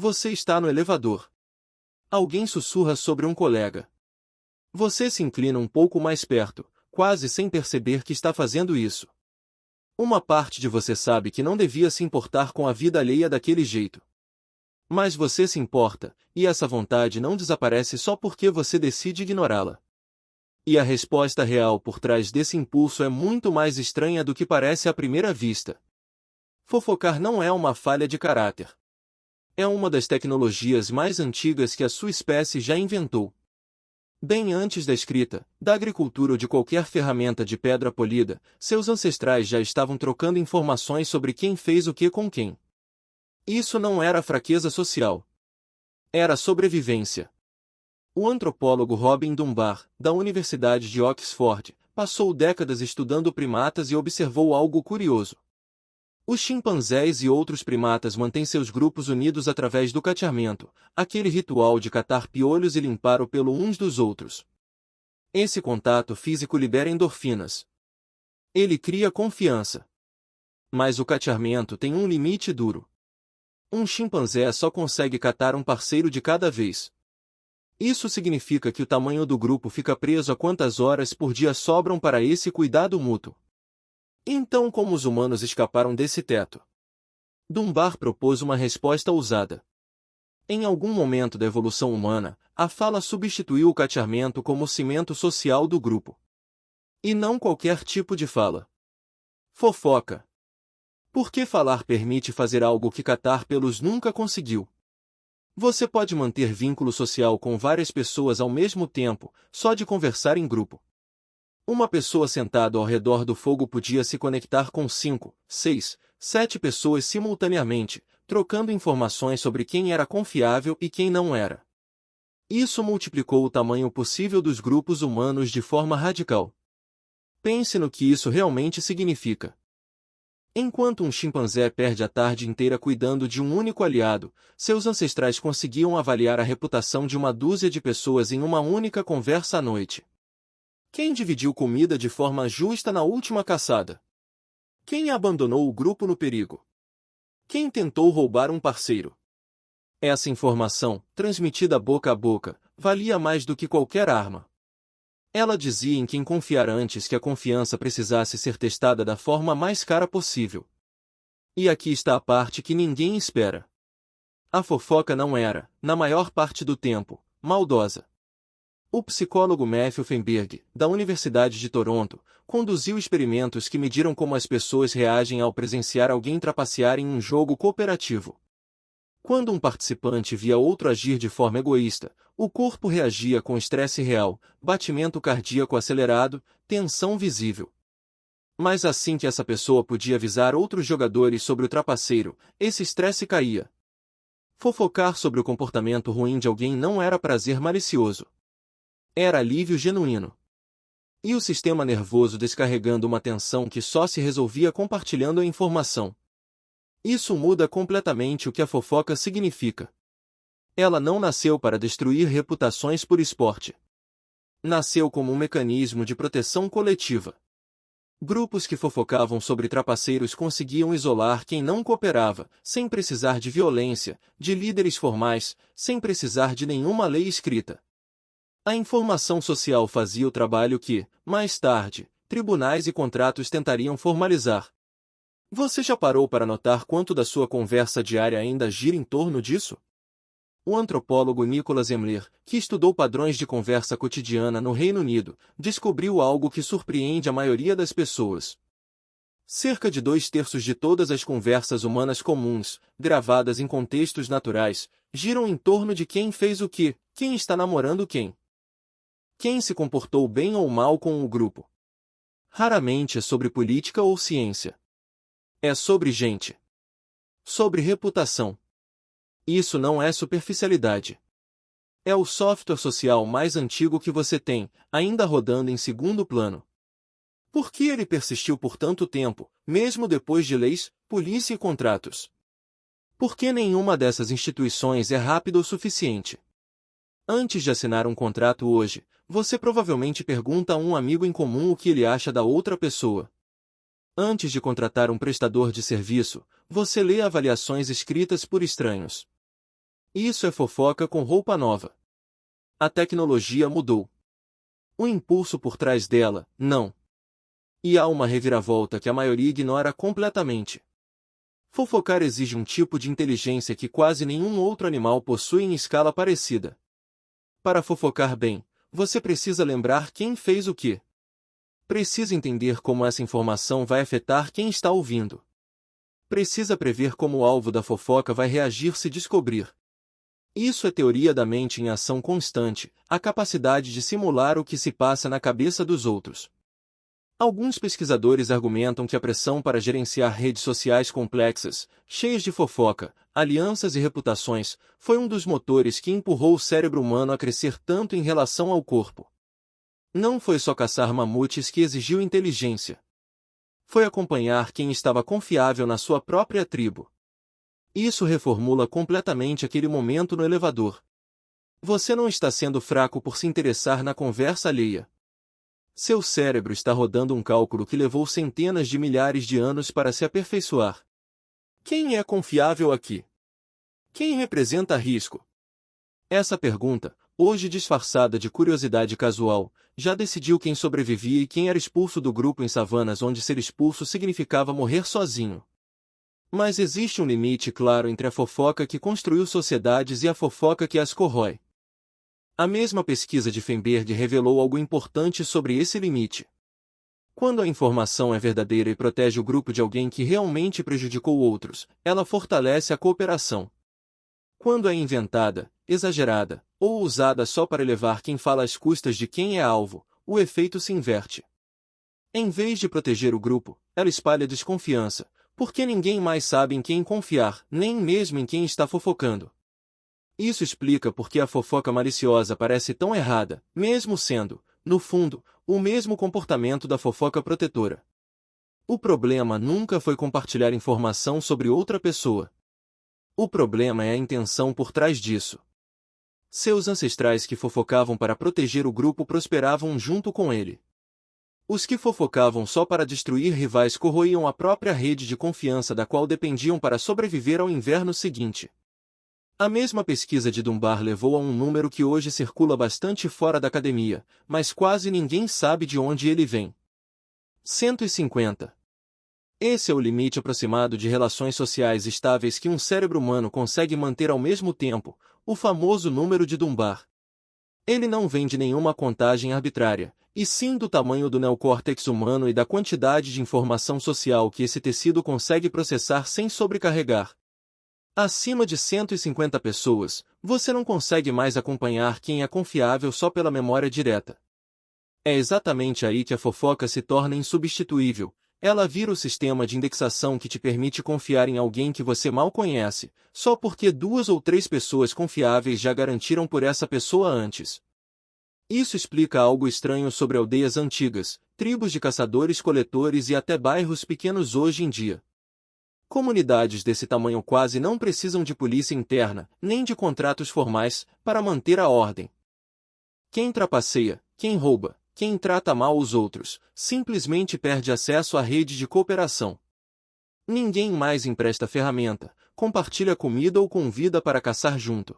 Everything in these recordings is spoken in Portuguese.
Você está no elevador. Alguém sussurra sobre um colega. Você se inclina um pouco mais perto, quase sem perceber que está fazendo isso. Uma parte de você sabe que não devia se importar com a vida alheia daquele jeito. Mas você se importa, e essa vontade não desaparece só porque você decide ignorá-la. E a resposta real por trás desse impulso é muito mais estranha do que parece à primeira vista. Fofocar não é uma falha de caráter. É uma das tecnologias mais antigas que a sua espécie já inventou. Bem antes da escrita, da agricultura ou de qualquer ferramenta de pedra polida, seus ancestrais já estavam trocando informações sobre quem fez o que com quem. Isso não era fraqueza social. Era sobrevivência. O antropólogo Robin Dunbar, da Universidade de Oxford, passou décadas estudando primatas e observou algo curioso. Os chimpanzés e outros primatas mantêm seus grupos unidos através do cateamento, aquele ritual de catar piolhos e limpar o pelo uns dos outros. Esse contato físico libera endorfinas. Ele cria confiança. Mas o cateamento tem um limite duro. Um chimpanzé só consegue catar um parceiro de cada vez. Isso significa que o tamanho do grupo fica preso a quantas horas por dia sobram para esse cuidado mútuo. Então, como os humanos escaparam desse teto? Dunbar propôs uma resposta ousada. Em algum momento da evolução humana, a fala substituiu o cateamento como o cimento social do grupo. E não qualquer tipo de fala. Fofoca. Por que falar permite fazer algo que catar pelos nunca conseguiu? Você pode manter vínculo social com várias pessoas ao mesmo tempo, só de conversar em grupo. Uma pessoa sentada ao redor do fogo podia se conectar com 5, 6, 7 pessoas simultaneamente, trocando informações sobre quem era confiável e quem não era. Isso multiplicou o tamanho possível dos grupos humanos de forma radical. Pense no que isso realmente significa. Enquanto um chimpanzé perde a tarde inteira cuidando de um único aliado, seus ancestrais conseguiam avaliar a reputação de uma dúzia de pessoas em uma única conversa à noite. Quem dividiu comida de forma justa na última caçada? Quem abandonou o grupo no perigo? Quem tentou roubar um parceiro? Essa informação, transmitida boca a boca, valia mais do que qualquer arma. Ela dizia em quem confiar antes que a confiança precisasse ser testada da forma mais cara possível. E aqui está a parte que ninguém espera. A fofoca não era, na maior parte do tempo, maldosa. O psicólogo Matthew Feinberg, da Universidade de Toronto, conduziu experimentos que mediram como as pessoas reagem ao presenciar alguém trapacear em um jogo cooperativo. Quando um participante via outro agir de forma egoísta, o corpo reagia com estresse real, batimento cardíaco acelerado, tensão visível. Mas assim que essa pessoa podia avisar outros jogadores sobre o trapaceiro, esse estresse caía. Fofocar sobre o comportamento ruim de alguém não era prazer malicioso. Era alívio genuíno. E o sistema nervoso descarregando uma tensão que só se resolvia compartilhando a informação. Isso muda completamente o que a fofoca significa. Ela não nasceu para destruir reputações por esporte. Nasceu como um mecanismo de proteção coletiva. Grupos que fofocavam sobre trapaceiros conseguiam isolar quem não cooperava, sem precisar de violência, de líderes formais, sem precisar de nenhuma lei escrita. A informação social fazia o trabalho que, mais tarde, tribunais e contratos tentariam formalizar. Você já parou para notar quanto da sua conversa diária ainda gira em torno disso? O antropólogo Nicholas Emler, que estudou padrões de conversa cotidiana no Reino Unido, descobriu algo que surpreende a maioria das pessoas. Cerca de 2/3 de todas as conversas humanas comuns, gravadas em contextos naturais, giram em torno de quem fez o que, quem está namorando quem. Quem se comportou bem ou mal com o grupo. Raramente é sobre política ou ciência. É sobre gente. Sobre reputação. Isso não é superficialidade. É o software social mais antigo que você tem, ainda rodando em segundo plano. Por que ele persistiu por tanto tempo, mesmo depois de leis, polícia e contratos? Por que nenhuma dessas instituições é rápida o suficiente? Antes de assinar um contrato hoje, você provavelmente pergunta a um amigo em comum o que ele acha da outra pessoa. Antes de contratar um prestador de serviço, você lê avaliações escritas por estranhos. Isso é fofoca com roupa nova. A tecnologia mudou. O impulso por trás dela, não. E há uma reviravolta que a maioria ignora completamente. Fofocar exige um tipo de inteligência que quase nenhum outro animal possui em escala parecida. Para fofocar bem, você precisa lembrar quem fez o quê. Precisa entender como essa informação vai afetar quem está ouvindo. Precisa prever como o alvo da fofoca vai reagir se descobrir. Isso é teoria da mente em ação constante, a capacidade de simular o que se passa na cabeça dos outros. Alguns pesquisadores argumentam que a pressão para gerenciar redes sociais complexas, cheias de fofoca, alianças e reputações, foi um dos motores que empurrou o cérebro humano a crescer tanto em relação ao corpo. Não foi só caçar mamutes que exigiu inteligência. Foi acompanhar quem estava confiável na sua própria tribo. Isso reformula completamente aquele momento no elevador. Você não está sendo fraco por se interessar na conversa alheia. Seu cérebro está rodando um cálculo que levou centenas de milhares de anos para se aperfeiçoar. Quem é confiável aqui? Quem representa risco? Essa pergunta, hoje disfarçada de curiosidade casual, já decidiu quem sobrevivia e quem era expulso do grupo em savanas onde ser expulso significava morrer sozinho. Mas existe um limite claro entre a fofoca que construiu sociedades e a fofoca que as corrói. A mesma pesquisa de Feinberg revelou algo importante sobre esse limite. Quando a informação é verdadeira e protege o grupo de alguém que realmente prejudicou outros, ela fortalece a cooperação. Quando é inventada, exagerada, ou usada só para elevar quem fala às custas de quem é alvo, o efeito se inverte. Em vez de proteger o grupo, ela espalha desconfiança, porque ninguém mais sabe em quem confiar, nem mesmo em quem está fofocando. Isso explica por que a fofoca maliciosa parece tão errada, mesmo sendo, no fundo, o mesmo comportamento da fofoca protetora. O problema nunca foi compartilhar informação sobre outra pessoa. O problema é a intenção por trás disso. Seus ancestrais que fofocavam para proteger o grupo prosperavam junto com ele. Os que fofocavam só para destruir rivais corroíam a própria rede de confiança da qual dependiam para sobreviver ao inverno seguinte. A mesma pesquisa de Dunbar levou a um número que hoje circula bastante fora da academia, mas quase ninguém sabe de onde ele vem. 150. Esse é o limite aproximado de relações sociais estáveis que um cérebro humano consegue manter ao mesmo tempo, o famoso número de Dunbar. Ele não vem de nenhuma contagem arbitrária, e sim do tamanho do neocórtex humano e da quantidade de informação social que esse tecido consegue processar sem sobrecarregar. Acima de 150 pessoas, você não consegue mais acompanhar quem é confiável só pela memória direta. É exatamente aí que a fofoca se torna insubstituível. Ela vira o sistema de indexação que te permite confiar em alguém que você mal conhece, só porque 2 ou 3 pessoas confiáveis já garantiram por essa pessoa antes. Isso explica algo estranho sobre aldeias antigas, tribos de caçadores-coletores e até bairros pequenos hoje em dia. Comunidades desse tamanho quase não precisam de polícia interna, nem de contratos formais, para manter a ordem. Quem trapaceia, quem rouba, quem trata mal os outros, simplesmente perde acesso à rede de cooperação. Ninguém mais empresta ferramenta, compartilha comida ou convida para caçar junto.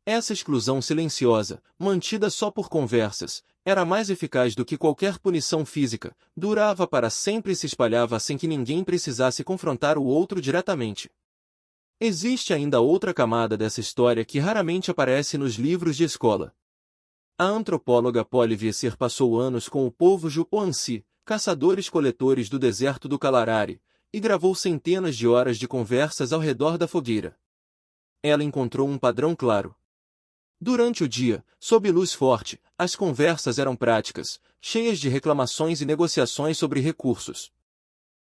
Essa exclusão silenciosa, mantida só por conversas, era mais eficaz do que qualquer punição física, durava para sempre e se espalhava sem que ninguém precisasse confrontar o outro diretamente. Existe ainda outra camada dessa história que raramente aparece nos livros de escola. A antropóloga Polly Visser passou anos com o povo Juponsi, caçadores-coletores do deserto do Kalahari, e gravou centenas de horas de conversas ao redor da fogueira. Ela encontrou um padrão claro. Durante o dia, sob luz forte, as conversas eram práticas, cheias de reclamações e negociações sobre recursos.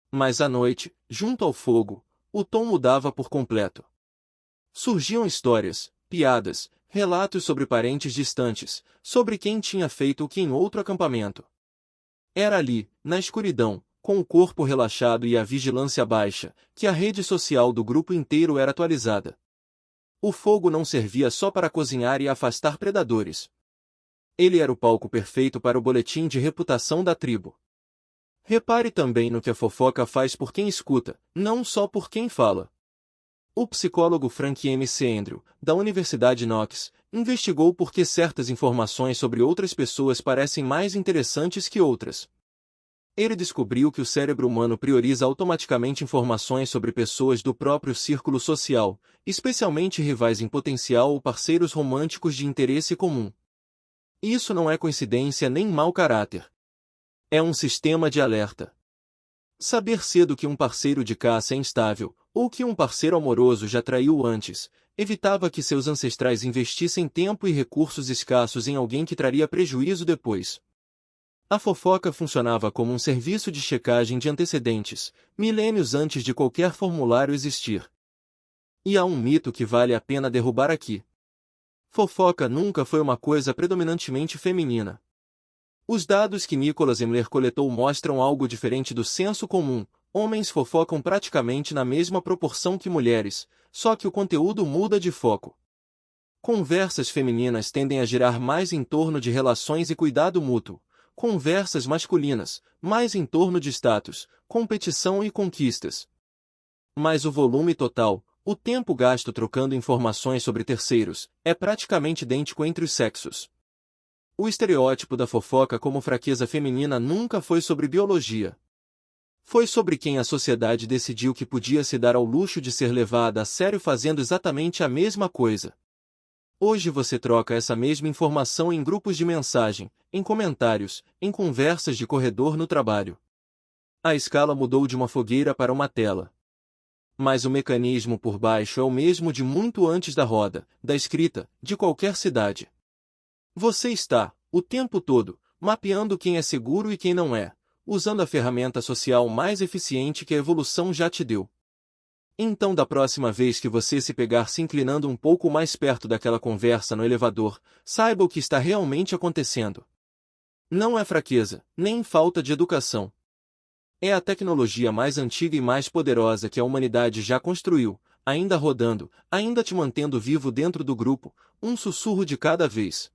Mas à noite, junto ao fogo, o tom mudava por completo. Surgiam histórias, piadas, relatos sobre parentes distantes, sobre quem tinha feito o que em outro acampamento. Era ali, na escuridão, com o corpo relaxado e a vigilância baixa, que a rede social do grupo inteiro era atualizada. O fogo não servia só para cozinhar e afastar predadores. Ele era o palco perfeito para o boletim de reputação da tribo. Repare também no que a fofoca faz por quem escuta, não só por quem fala. O psicólogo Frank M. C. Andrew, da Universidade Knox, investigou por que certas informações sobre outras pessoas parecem mais interessantes que outras. Ele descobriu que o cérebro humano prioriza automaticamente informações sobre pessoas do próprio círculo social, especialmente rivais em potencial ou parceiros românticos de interesse comum. Isso não é coincidência nem mau caráter. É um sistema de alerta. Saber cedo que um parceiro de caça é instável, ou que um parceiro amoroso já traiu antes, evitava que seus ancestrais investissem tempo e recursos escassos em alguém que traria prejuízo depois. A fofoca funcionava como um serviço de checagem de antecedentes, milênios antes de qualquer formulário existir. E há um mito que vale a pena derrubar aqui. Fofoca nunca foi uma coisa predominantemente feminina. Os dados que Nicholas Emler coletou mostram algo diferente do senso comum. Homens fofocam praticamente na mesma proporção que mulheres, só que o conteúdo muda de foco. Conversas femininas tendem a girar mais em torno de relações e cuidado mútuo. Conversas masculinas, mais em torno de status, competição e conquistas. Mas o volume total, o tempo gasto trocando informações sobre terceiros, é praticamente idêntico entre os sexos. O estereótipo da fofoca como fraqueza feminina nunca foi sobre biologia. Foi sobre quem a sociedade decidiu que podia se dar ao luxo de ser levada a sério fazendo exatamente a mesma coisa. Hoje você troca essa mesma informação em grupos de mensagem, em comentários, em conversas de corredor no trabalho. A escala mudou de uma fogueira para uma tela. Mas o mecanismo por baixo é o mesmo de muito antes da roda, da escrita, de qualquer cidade. Você está, o tempo todo, mapeando quem é seguro e quem não é, usando a ferramenta social mais eficiente que a evolução já te deu. Então, da próxima vez que você se pegar se inclinando um pouco mais perto daquela conversa no elevador, saiba o que está realmente acontecendo. Não é fraqueza, nem falta de educação. É a tecnologia mais antiga e mais poderosa que a humanidade já construiu, ainda rodando, ainda te mantendo vivo dentro do grupo, um sussurro de cada vez.